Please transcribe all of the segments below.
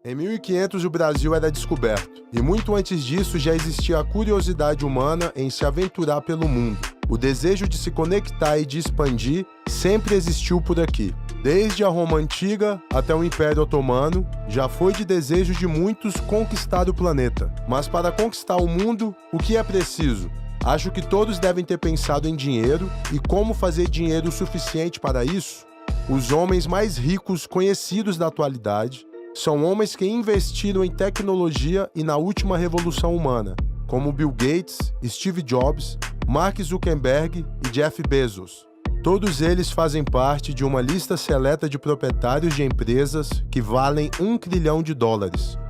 Em 1500 o Brasil era descoberto, e muito antes disso já existia a curiosidade humana em se aventurar pelo mundo. O desejo de se conectar e de expandir sempre existiu por aqui. Desde a Roma Antiga até o Império Otomano, já foi de desejo de muitos conquistar o planeta. Mas para conquistar o mundo, o que é preciso? Acho que todos devem ter pensado em dinheiro e como fazer dinheiro suficiente para isso. Os homens mais ricos conhecidos da atualidade são homens que investiram em tecnologia e na última revolução humana, como Bill Gates, Steve Jobs, Mark Zuckerberg e Jeff Bezos. Todos eles fazem parte de uma lista seleta de proprietários de empresas que valem $1 trilhão.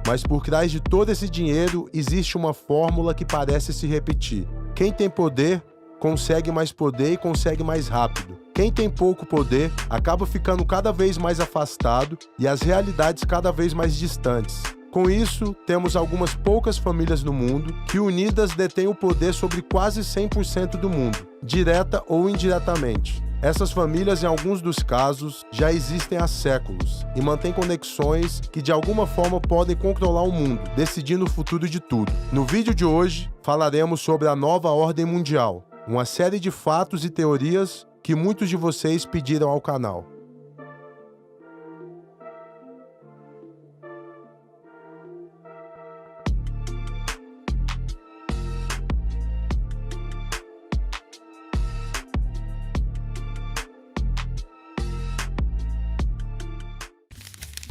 Mas por trás de todo esse dinheiro existe uma fórmula que parece se repetir. Quem tem poder, consegue mais poder e consegue mais rápido. Quem tem pouco poder acaba ficando cada vez mais afastado e as realidades cada vez mais distantes. Com isso, temos algumas poucas famílias no mundo que unidas detêm o poder sobre quase 100% do mundo, direta ou indiretamente. Essas famílias, em alguns dos casos, já existem há séculos e mantêm conexões que de alguma forma podem controlar o mundo, decidindo o futuro de tudo. No vídeo de hoje, falaremos sobre a nova ordem mundial, uma série de fatos e teorias que muitos de vocês pediram ao canal.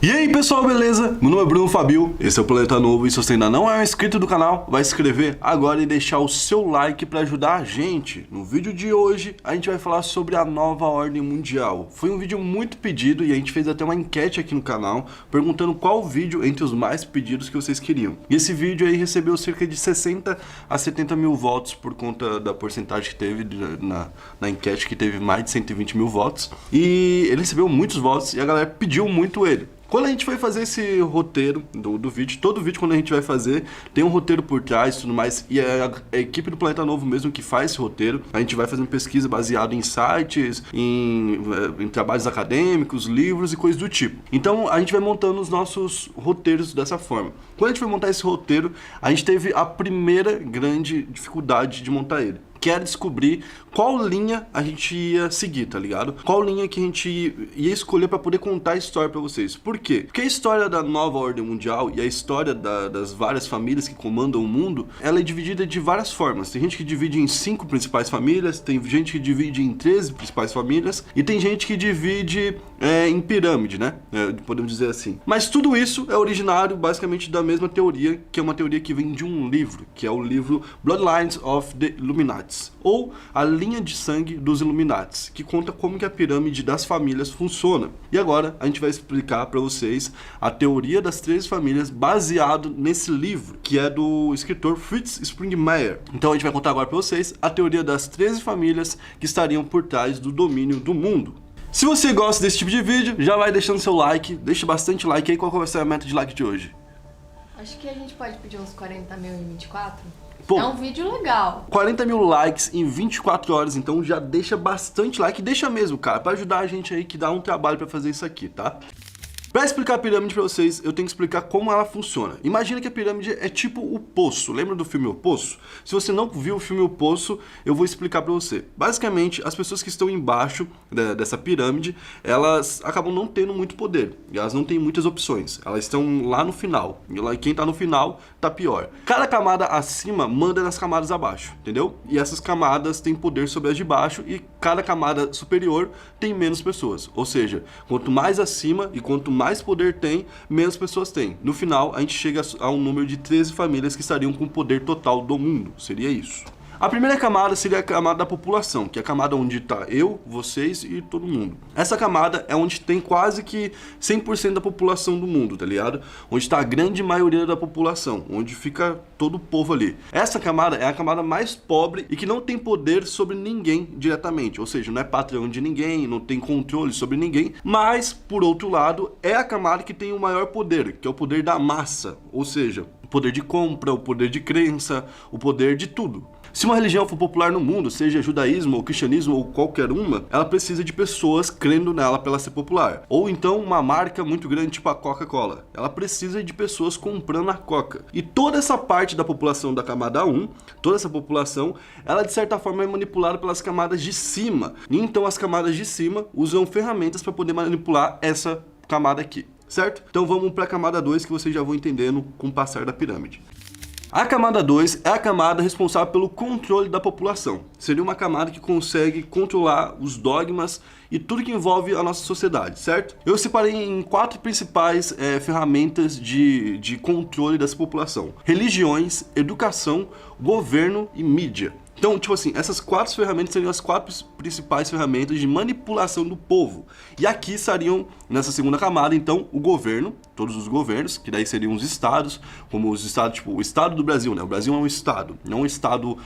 E aí pessoal, beleza? Meu nome é Bruno Fabio, esse é o Planeta Novo e se você ainda não é um inscrito do canal, vai se inscrever agora e deixar o seu like para ajudar a gente. No vídeo de hoje a gente vai falar sobre a nova ordem mundial. Foi um vídeo muito pedido e a gente fez até uma enquete aqui no canal perguntando qual vídeo entre os mais pedidos que vocês queriam. E esse vídeo aí recebeu cerca de 60 a 70 mil votos por conta da porcentagem que teve na enquete, que teve mais de 120 mil votos. E ele recebeu muitos votos e a galera pediu muito ele. Quando a gente foi fazer esse roteiro do vídeo, todo vídeo quando a gente vai fazer, tem um roteiro por trás e tudo mais, e é a equipe do Planeta Novo mesmo que faz esse roteiro. A gente vai fazendo pesquisa baseada em sites, em trabalhos acadêmicos, livros e coisas do tipo. Então a gente vai montando os nossos roteiros dessa forma. Quando a gente foi montar esse roteiro, a gente teve a primeira grande dificuldade de montar ele, que era descobrir qual linha a gente ia seguir, tá ligado? Qual linha que a gente ia escolher para poder contar a história para vocês. Por quê? Porque a história da nova ordem mundial e a história das várias famílias que comandam o mundo, ela é dividida de várias formas. Tem gente que divide em 5 principais famílias, tem gente que divide em 13 principais famílias e tem gente que divide em pirâmide, né? Podemos dizer assim. Mas tudo isso é originário basicamente da mesma teoria, que é uma teoria que vem de um livro, que é o livro Bloodlines of the Illuminati, ou a linha de sangue dos Illuminati, que conta como que a pirâmide das famílias funciona. E agora a gente vai explicar para vocês a teoria das 13 famílias baseado nesse livro, que é do escritor Fritz Springmeier. Então a gente vai contar agora para vocês a teoria das 13 famílias que estariam por trás do domínio do mundo. Se você gosta desse tipo de vídeo, já vai deixando seu like, deixa bastante like aí. Qual vai ser a meta de like de hoje? Acho que a gente pode pedir uns 40 mil em 24. Pô, é um vídeo legal. 40 mil likes em 24 horas, então já deixa bastante like. Deixa mesmo, cara, pra ajudar a gente aí que dá um trabalho pra fazer isso aqui, tá? Pra explicar a pirâmide pra vocês, eu tenho que explicar como ela funciona. Imagina que a pirâmide é tipo o Poço. Lembra do filme O Poço? Se você não viu o filme O Poço, eu vou explicar pra você. Basicamente, as pessoas que estão embaixo dessa pirâmide, elas acabam não tendo muito poder. E elas não têm muitas opções. Elas estão lá no final. E quem tá no final, tá pior. Cada camada acima manda nas camadas abaixo, entendeu? E essas camadas têm poder sobre as de baixo e cada camada superior tem menos pessoas. Ou seja, quanto mais acima e quanto mais poder tem, menos pessoas tem. No final, a gente chega a um número de 13 famílias que estariam com o poder total do mundo. Seria isso. A primeira camada seria a camada da população, que é a camada onde está eu, vocês e todo mundo. Essa camada é onde tem quase que 100% da população do mundo, tá ligado? Onde está a grande maioria da população, onde fica todo o povo ali. Essa camada é a camada mais pobre e que não tem poder sobre ninguém diretamente, ou seja, não é patrão de ninguém, não tem controle sobre ninguém, mas, por outro lado, é a camada que tem o maior poder, que é o poder da massa, ou seja, o poder de compra, o poder de crença, o poder de tudo. Se uma religião for popular no mundo, seja judaísmo ou cristianismo ou qualquer uma, ela precisa de pessoas crendo nela para ela ser popular. Ou então uma marca muito grande tipo a Coca-Cola, ela precisa de pessoas comprando a Coca. E toda essa parte da população da camada 1, toda essa população, ela de certa forma é manipulada pelas camadas de cima. E então as camadas de cima usam ferramentas para poder manipular essa camada aqui, certo? Então vamos para a camada 2 que vocês já vão entendendo com o passar da pirâmide. A camada 2 é a camada responsável pelo controle da população. Seria uma camada que consegue controlar os dogmas e tudo que envolve a nossa sociedade, certo? Eu separei em 4 principais ferramentas de controle dessa população: religiões, educação, governo e mídia. Então, tipo assim, essas 4 ferramentas seriam as 4 principais ferramentas de manipulação do povo. E aqui estariam, nessa segunda camada, então, o governo, todos os governos, que daí seriam os estados, como os estados, tipo, o estado do Brasil, né? O Brasil é um estado, não um estado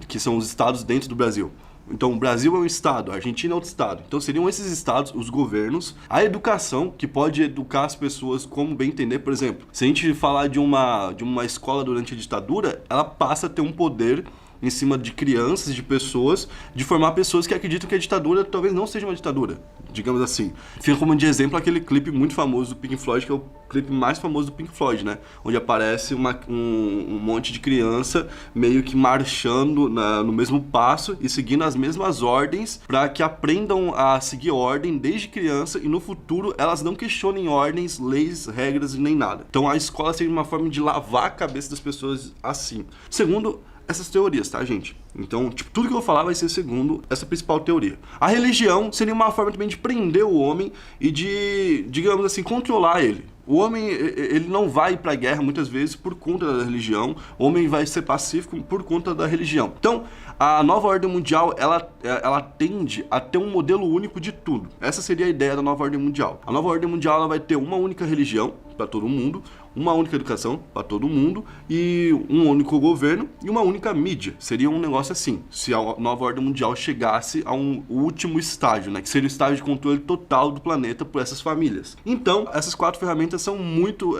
que são os estados dentro do Brasil. Então, o Brasil é um estado, a Argentina é outro estado. Então, seriam esses estados, os governos, a educação, que pode educar as pessoas como bem entender. Por exemplo, se a gente falar de uma escola durante a ditadura, ela passa a ter um poder em cima de crianças, de pessoas, de formar pessoas que acreditam que a ditadura talvez não seja uma ditadura, digamos assim. Fica como de exemplo aquele clipe muito famoso do Pink Floyd, que é o clipe mais famoso do Pink Floyd, né? Onde aparece um monte de criança meio que marchando no mesmo passo e seguindo as mesmas ordens para que aprendam a seguir ordem desde criança e no futuro elas não questionem ordens, leis, regras e nem nada. Então a escola seria uma forma de lavar a cabeça das pessoas assim. Segundo essas teorias, tá, gente? Então, tipo, tudo que eu vou falar vai ser segundo essa principal teoria. A religião seria uma forma também de prender o homem e de, digamos assim, controlar ele. O homem, ele não vai para a guerra muitas vezes por conta da religião. O homem vai ser pacífico por conta da religião. Então, a nova ordem mundial, ela tende a ter um modelo único de tudo. Essa seria a ideia da nova ordem mundial. A nova ordem mundial, ela vai ter uma única religião para todo mundo, uma única educação para todo mundo e um único governo e uma única mídia. Seria um negócio assim, se a nova ordem mundial chegasse a um último estágio, né, que seria o estágio de controle total do planeta por essas famílias. Então, essas 4 ferramentas são muito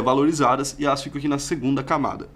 valorizadas e elas ficam aqui na segunda camada.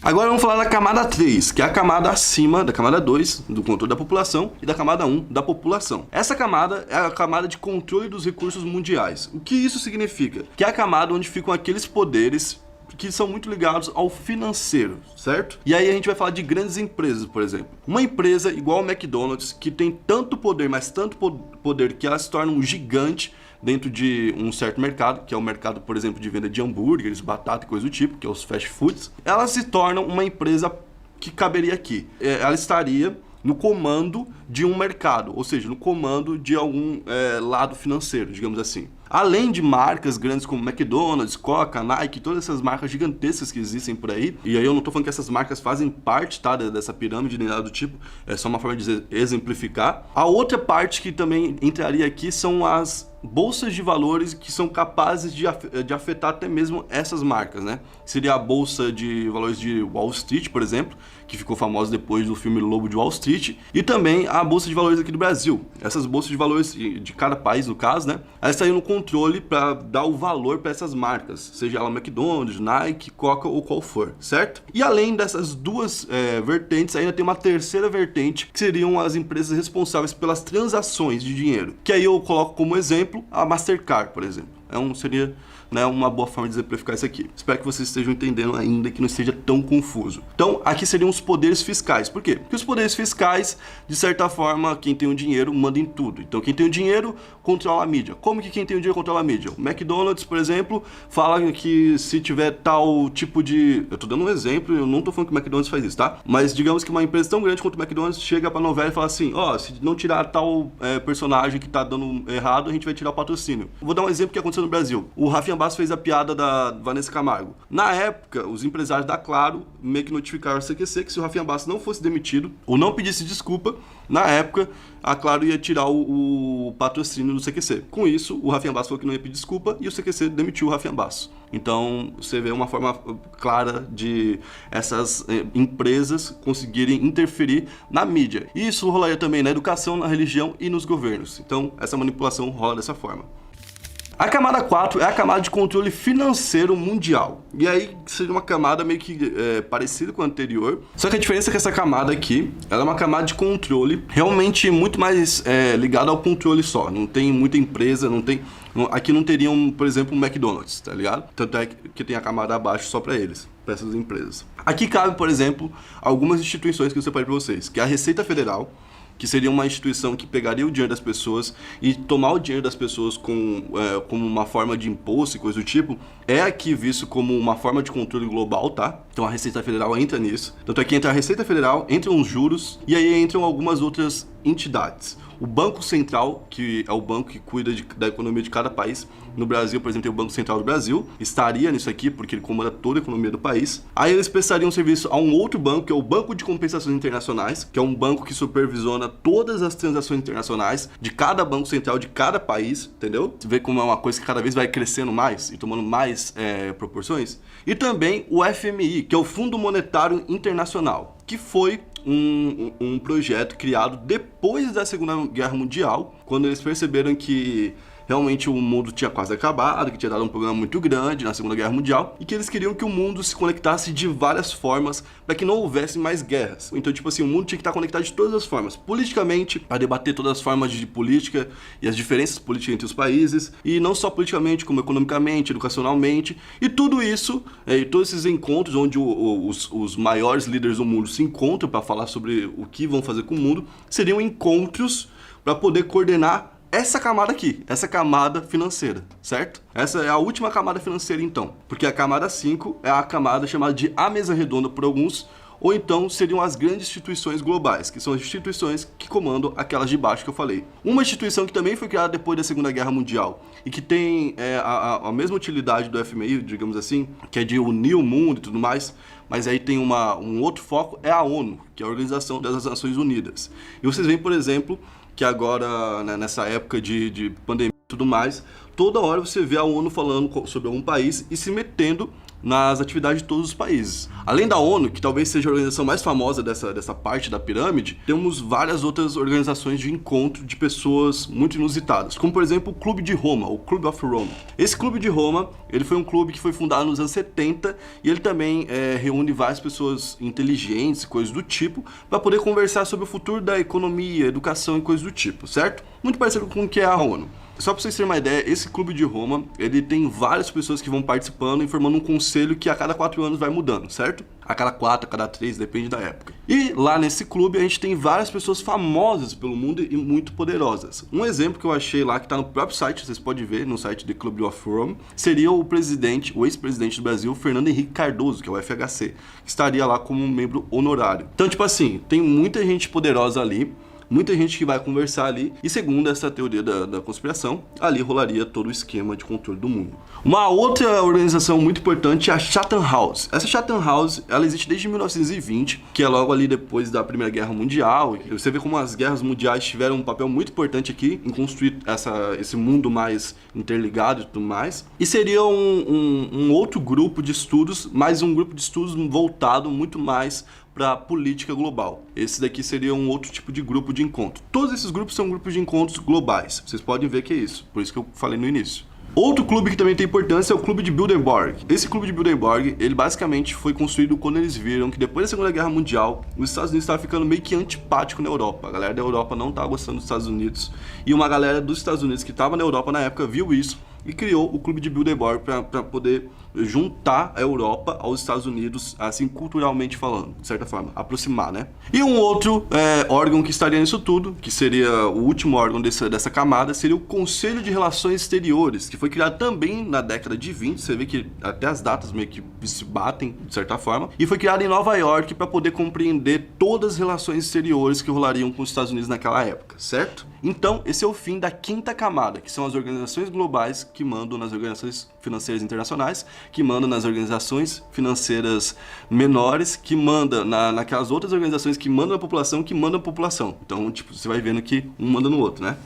Agora vamos falar da camada 3, que é a camada acima da camada 2, do controle da população, e da camada 1, da população. Essa camada é a camada de controle dos recursos mundiais. O que isso significa? Que é a camada onde ficam aqueles poderes que são muito ligados ao financeiro, certo? E aí a gente vai falar de grandes empresas, por exemplo. Uma empresa igual ao McDonald's, que tem tanto poder, mas tanto poder que ela se torna um gigante dentro de um certo mercado, que é o mercado, por exemplo, de venda de hambúrgueres, batata e coisa do tipo, que é os fast foods, ela se torna uma empresa que caberia aqui. Ela estaria no comando de um mercado, ou seja, no comando de algum lado financeiro, digamos assim. Além de marcas grandes como McDonald's, Coca, Nike, todas essas marcas gigantescas que existem por aí, e aí eu não tô falando que essas marcas fazem parte, tá, dessa pirâmide nem nada do tipo, é só uma forma de exemplificar. A outra parte que também entraria aqui são as bolsas de valores que são capazes de afetar até mesmo essas marcas, né? Seria a bolsa de valores de Wall Street, por exemplo, que ficou famosa depois do filme Lobo de Wall Street, e também a bolsa de valores aqui do Brasil. Essas bolsas de valores de cada país, no caso, né? Elas estariam no controle para dar o valor para essas marcas, seja ela McDonald's, Nike, Coca ou qual for, certo? E além dessas duas vertentes, ainda tem uma terceira vertente, que seriam as empresas responsáveis pelas transações de dinheiro, que aí eu coloco como exemplo a Mastercard, por exemplo. Seria, né, uma boa forma de exemplificar isso aqui. Espero que vocês estejam entendendo ainda, que não esteja tão confuso. Então, aqui seriam os poderes fiscais. Por quê? Porque os poderes fiscais, de certa forma, quem tem o dinheiro manda em tudo. Então, quem tem o dinheiro controla a mídia. Como que quem tem o dinheiro controla a mídia? O McDonald's, por exemplo, fala que se tiver tal tipo de... Eu tô dando um exemplo, eu não tô falando que o McDonald's faz isso, tá? Mas digamos que uma empresa tão grande quanto o McDonald's chega pra novela e fala assim, ó, se não tirar tal personagem que tá dando errado, a gente vai tirar o patrocínio. Vou dar um exemplo que aconteceu no Brasil. O Rafinha Bastos fez a piada da Vanessa Camargo. Na época, os empresários da Claro meio que notificaram o CQC que se o Rafinha Bastos não fosse demitido ou não pedisse desculpa, na época, a Claro ia tirar o patrocínio do CQC. Com isso, o Rafinha Bastos falou que não ia pedir desculpa e o CQC demitiu o Rafinha Bastos. Então, você vê uma forma clara de essas empresas conseguirem interferir na mídia. E isso rolaria também na educação, na religião e nos governos. Então, essa manipulação rola dessa forma. A camada 4 é a camada de controle financeiro mundial. E aí seria uma camada meio que parecida com a anterior. Só que a diferença é que essa camada aqui, ela é uma camada de controle realmente muito mais ligada ao controle só. Não tem muita empresa, aqui não teriam, por exemplo, um McDonald's, tá ligado? Tanto é que tem a camada abaixo só para eles, para essas empresas. Aqui cabe, por exemplo, algumas instituições que eu separei para vocês, que é a Receita Federal, que seria uma instituição que pegaria o dinheiro das pessoas e tomar o dinheiro das pessoas como uma forma de imposto e coisa do tipo, é aqui visto como uma forma de controle global, tá? Então a Receita Federal entra nisso. Tanto é que entra a Receita Federal, entram os juros e aí entram algumas outras entidades. O Banco Central, que é o banco que cuida da economia de cada país. No Brasil, por exemplo, tem o Banco Central do Brasil, estaria nisso aqui porque ele comanda toda a economia do país. Aí eles prestariam serviço a um outro banco, que é o Banco de Compensações Internacionais, que é um banco que supervisiona todas as transações internacionais de cada banco central de cada país, entendeu? Você vê como é uma coisa que cada vez vai crescendo mais e tomando mais proporções. E também o FMI, que é o Fundo Monetário Internacional, que foi um projeto criado depois da Segunda Guerra Mundial, quando eles perceberam que realmente o mundo tinha quase acabado, que tinha dado um problema muito grande na Segunda Guerra Mundial e que eles queriam que o mundo se conectasse de várias formas para que não houvesse mais guerras. Então, tipo assim, o mundo tinha que estar conectado de todas as formas. Politicamente, para debater todas as formas de política e as diferenças políticas entre os países, e não só politicamente, como economicamente, educacionalmente, e tudo isso, e todos esses encontros onde os maiores líderes do mundo se encontram para falar sobre o que vão fazer com o mundo, seriam encontros para poder coordenar essa camada aqui, essa camada financeira, certo? Essa é a última camada financeira então, porque a camada 5 é a camada chamada de a mesa redonda por alguns, ou então seriam as grandes instituições globais, que são as instituições que comandam aquelas de baixo que eu falei. Uma instituição que também foi criada depois da Segunda Guerra Mundial e que tem a mesma utilidade do FMI, digamos assim, que é de unir o mundo e tudo mais, mas aí tem um outro foco, é a ONU, que é a Organização das Nações Unidas. E vocês veem, por exemplo, que agora, né, nessa época de pandemia e tudo mais, toda hora você vê a ONU falando sobre algum país e se metendo nas atividades de todos os países. Além da ONU, que talvez seja a organização mais famosa dessa parte da pirâmide, temos várias outras organizações de encontro de pessoas muito inusitadas, como por exemplo o Clube de Roma, o Club of Rome. Esse Clube de Roma, ele foi um clube que foi fundado nos anos 70 e ele também reúne várias pessoas inteligentes e coisas do tipo para poder conversar sobre o futuro da economia, educação e coisas do tipo, certo? Muito parecido com o que é a ONU. Só para vocês terem uma ideia, esse Clube de Roma, ele tem várias pessoas que vão participando e formando um conselho que a cada 4 anos vai mudando, certo? A cada 4, a cada 3, depende da época. E lá nesse clube a gente tem várias pessoas famosas pelo mundo e muito poderosas. Um exemplo que eu achei lá, que está no próprio site, vocês podem ver no site do Club of Rome, seria o ex-presidente do Brasil, Fernando Henrique Cardoso, que é o FHC, que estaria lá como um membro honorário. Então, tipo assim, tem muita gente poderosa ali, muita gente que vai conversar ali, e segundo essa teoria da conspiração, ali rolaria todo o esquema de controle do mundo. Uma outra organização muito importante é a Chatham House. Essa Chatham House, ela existe desde 1920, que é logo ali depois da Primeira Guerra Mundial. Você vê como as guerras mundiais tiveram um papel muito importante aqui em construir esse mundo mais interligado e tudo mais. E seria um outro grupo de estudos, mas um grupo de estudos voltado muito mais para política global. Esse daqui seria um outro tipo de grupo de encontro. Todos esses grupos são grupos de encontros globais. Vocês podem ver que é isso. Por isso que eu falei no início. Outro clube que também tem importância é o Clube de Bilderberg. Esse Clube de Bilderberg, ele basicamente foi construído quando eles viram que depois da Segunda Guerra Mundial, os Estados Unidos estavam ficando meio que antipático na Europa. A galera da Europa não estava gostando dos Estados Unidos. E uma galera dos Estados Unidos que estava na Europa na época viu isso e criou o Clube de Bilderberg para poder juntar a Europa aos Estados Unidos, assim, culturalmente falando, de certa forma, aproximar, né? E um outro órgão que estaria nisso tudo, que seria o último órgão dessa camada, seria o Conselho de Relações Exteriores, que foi criado também na década de 20, você vê que até as datas meio que se batem, de certa forma, e foi criado em Nova York para poder compreender todas as relações exteriores que rolariam com os Estados Unidos naquela época, certo? Então, esse é o fim da quinta camada, que são as organizações globais que mandam nas organizações financeiras internacionais, que mandam nas organizações financeiras menores, que mandam naquelas outras organizações que mandam a população, que mandam a população. Então, tipo, você vai vendo que um manda no outro, né?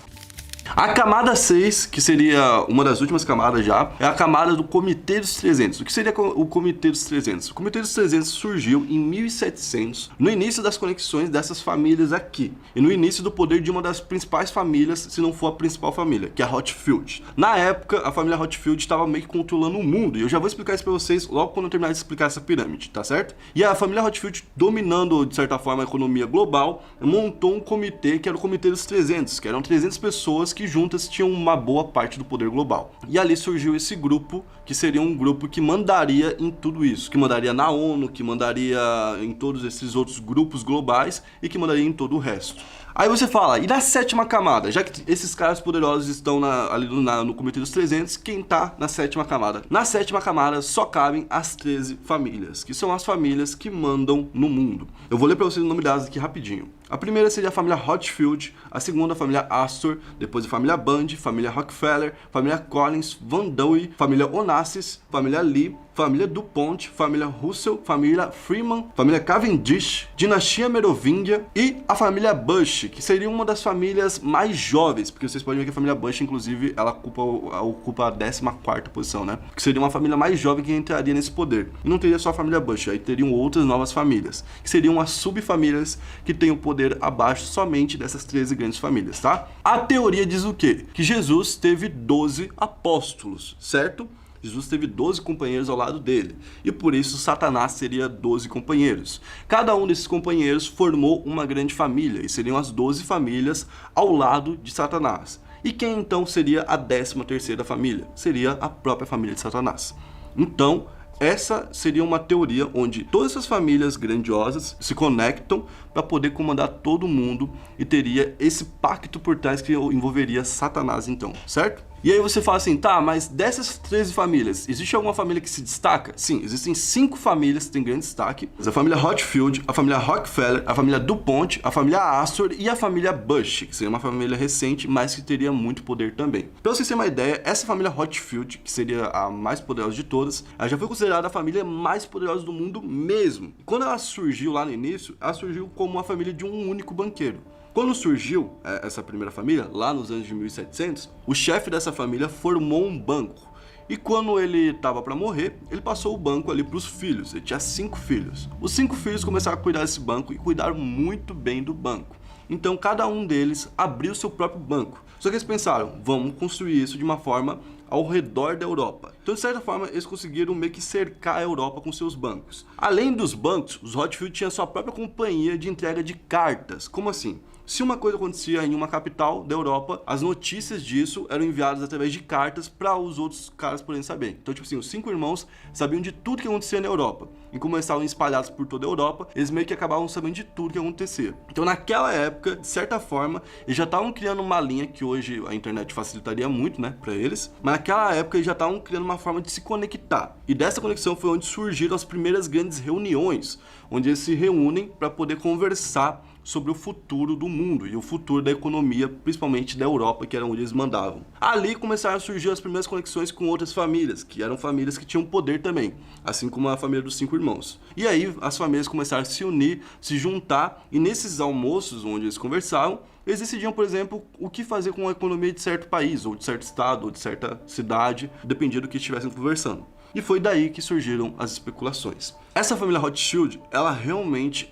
A camada 6, que seria uma das últimas camadas já, é a camada do Comitê dos 300. O que seria o Comitê dos 300? O Comitê dos 300 surgiu em 1700, no início das conexões dessas famílias aqui, e no início do poder de uma das principais famílias, se não for a principal família, que é a Rothschild. Na época, a família Rothschild estava meio que controlando o mundo, e eu já vou explicar isso pra vocês logo quando eu terminar de explicar essa pirâmide, tá certo? E a família Rothschild, dominando de certa forma a economia global, montou um comitê que era o Comitê dos 300, que eram 300 pessoas que juntas tinham uma boa parte do poder global. E ali surgiu esse grupo, que seria um grupo que mandaria em tudo isso, que mandaria na ONU, que mandaria em todos esses outros grupos globais e que mandaria em todo o resto. Aí você fala, e na 7ª camada? Já que esses caras poderosos estão ali no Comitê dos 300, quem tá na 7ª camada? Na 7ª camada só cabem as 13 famílias, que são as famílias que mandam no mundo. Eu vou ler pra vocês o nome delas aqui rapidinho. A primeira seria a família Rothschild, a segunda a família Astor, depois a família Bundy, família Rockefeller, família Collins, Van Deuy, família Onassis, família Lee, família DuPont, família Russell, família Freeman, família Cavendish, dinastia Merovingia e a família Bush, que seria uma das famílias mais jovens, porque vocês podem ver que a família Bush, inclusive, ela ocupa a 14ª posição, né? Que seria uma família mais jovem que entraria nesse poder. E não teria só a família Bush, aí teriam outras novas famílias, que seriam as subfamílias que têm o poder abaixo somente dessas 13 grandes famílias, tá? A teoria diz o quê? Que Jesus teve 12 apóstolos, certo? Jesus teve 12 companheiros ao lado dele, e por isso Satanás teria 12 companheiros. Cada um desses companheiros formou uma grande família, e seriam as 12 famílias ao lado de Satanás. E quem então seria a 13ª família? Seria a própria família de Satanás. Então, essa seria uma teoria onde todas essas famílias grandiosas se conectam para poder comandar todo mundo e teria esse pacto por trás que envolveria Satanás então, certo? E aí você fala assim, tá, mas dessas 13 famílias, existe alguma família que se destaca? Sim, existem 5 famílias que têm grande destaque. A família Rothschild, a família Rockefeller, a família DuPont, a família Astor e a família Bush, que seria uma família recente, mas que teria muito poder também. Pra vocês terem uma ideia, essa família Rothschild, que seria a mais poderosa de todas, ela já foi considerada a família mais poderosa do mundo mesmo. E quando ela surgiu lá no início, ela surgiu como uma família de um único banqueiro. Quando surgiu essa primeira família, lá nos anos de 1700, o chefe dessa família formou um banco. E quando ele estava para morrer, ele passou o banco ali para os filhos. Ele tinha 5 filhos. Os 5 filhos começaram a cuidar desse banco e cuidaram muito bem do banco. Então cada um deles abriu seu próprio banco. Só que eles pensaram, vamos construir isso de uma forma ao redor da Europa. Então, de certa forma, eles conseguiram meio que cercar a Europa com seus bancos. Além dos bancos, os Rothschild tinham sua própria companhia de entrega de cartas. Como assim? Se uma coisa acontecia em uma capital da Europa, as notícias disso eram enviadas através de cartas para os outros caras poderem saber. Então, tipo assim, os 5 irmãos sabiam de tudo que acontecia na Europa. E como eles estavam espalhados por toda a Europa, eles meio que acabavam sabendo de tudo que acontecia. Então, naquela época, de certa forma, eles já estavam criando uma linha que hoje a internet facilitaria muito, né, para eles. Mas naquela época, eles já estavam criando uma forma de se conectar. E dessa conexão foi onde surgiram as primeiras grandes reuniões, onde eles se reúnem para poder conversar sobre o futuro do mundo e o futuro da economia, principalmente da Europa, que era onde eles mandavam. Ali começaram a surgir as primeiras conexões com outras famílias, que eram famílias que tinham poder também, assim como a família dos 5 irmãos. E aí as famílias começaram a se unir, se juntar, e nesses almoços onde eles conversavam, eles decidiam, por exemplo, o que fazer com a economia de certo país, ou de certo estado, ou de certa cidade, dependia do que estivessem conversando. E foi daí que surgiram as especulações. Essa família Rothschild, ela realmente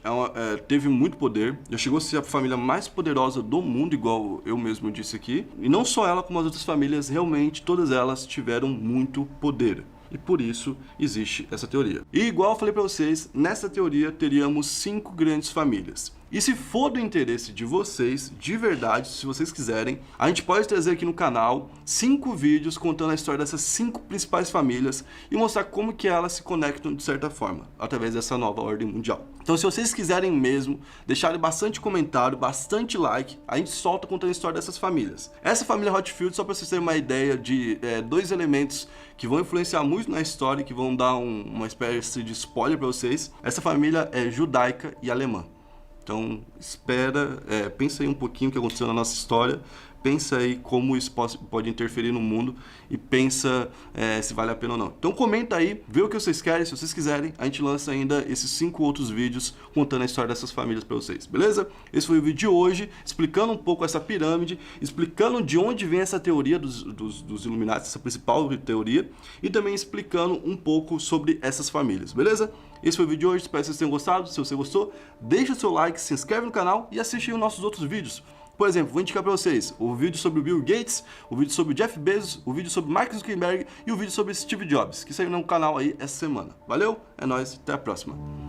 teve muito poder, já chegou a ser a família mais poderosa do mundo, igual eu mesmo disse aqui. E não só ela, como as outras famílias, realmente todas elas tiveram muito poder. E por isso existe essa teoria. E igual eu falei para vocês, nessa teoria teríamos 5 grandes famílias. E se for do interesse de vocês, de verdade, se vocês quiserem, a gente pode trazer aqui no canal 5 vídeos contando a história dessas 5 principais famílias e mostrar como que elas se conectam de certa forma, através dessa nova ordem mundial. Então, se vocês quiserem mesmo, deixarem bastante comentário, bastante like, a gente solta contando a história dessas famílias. Essa família Rothschild, só para vocês terem uma ideia de 2 elementos que vão influenciar muito na história, que vão dar uma espécie de spoiler para vocês. Essa família é judaica e alemã. Então, pensa aí um pouquinho o que aconteceu na nossa história, pensa aí como isso pode interferir no mundo e pensa se vale a pena ou não. Então comenta aí, vê o que vocês querem. Se vocês quiserem, a gente lança ainda esses 5 outros vídeos contando a história dessas famílias para vocês, beleza? Esse foi o vídeo de hoje, explicando um pouco essa pirâmide, explicando de onde vem essa teoria dos Illuminati, essa principal teoria, e também explicando um pouco sobre essas famílias, beleza? Esse foi o vídeo de hoje, espero que vocês tenham gostado. Se você gostou, deixa o seu like, se inscreve no canal e assiste os nossos outros vídeos. Por exemplo, vou indicar para vocês o vídeo sobre o Bill Gates, o vídeo sobre o Jeff Bezos, o vídeo sobre Mark Zuckerberg e o vídeo sobre Steve Jobs, que saiu no canal aí essa semana. Valeu, é nóis, até a próxima.